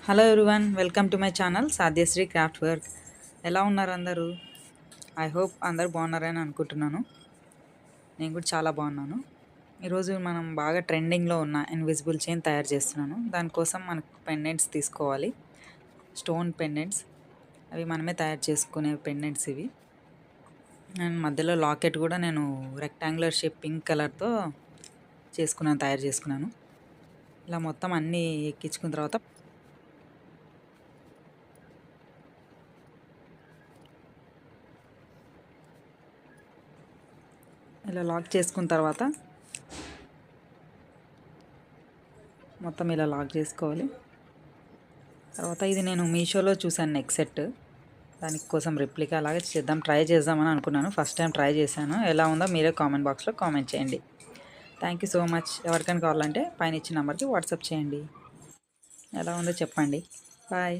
Hello everyone, welcome to my channel Sadhyasri craft work. ఎలా ఉన్నారు అందరూ? ఐ హోప్ అందరు బాగున్నారని అనుకుంటున్నాను. నేను కూడా చాలా బాగున్నాను. ఈరోజు మనం బాగా ట్రెండింగ్లో ఉన్న ఇన్విజిబుల్ చైన్ తయారు చేస్తున్నాను. దానికోసం మనకు పెండెంట్స్ తీసుకోవాలి, స్టోన్ పెండెంట్స్. అవి మనమే తయారు చేసుకునే పెండెంట్స్ ఇవి. అండ్ మధ్యలో లాకెట్ కూడా నేను రెక్టాంగులర్ షేప్ పింక్ కలర్తో తయారు చేసుకున్నాను. ఇలా మొత్తం అన్నీ ఎక్కించుకున్న తర్వాత ఇలా లాక్ చేసుకున్న తర్వాత మొత్తం ఇలా లాక్ చేసుకోవాలి. తర్వాత ఇది నేను మీషోలో చూశాను నెక్ సెట్, దానికోసం రెప్లికా అలాగే ట్రై చేద్దామని అనుకున్నాను. ఫస్ట్ టైం ట్రై చేశాను. ఎలా ఉందో మీరే కామెంట్ బాక్స్లో కామెంట్ చేయండి. Thank you so much. ఎవరికైనా కావాలంటే పైన ఇచ్చిన నెంబర్కి వాట్సాప్ చేయండి. ఎలా ఉందో చెప్పండి. బాయ్.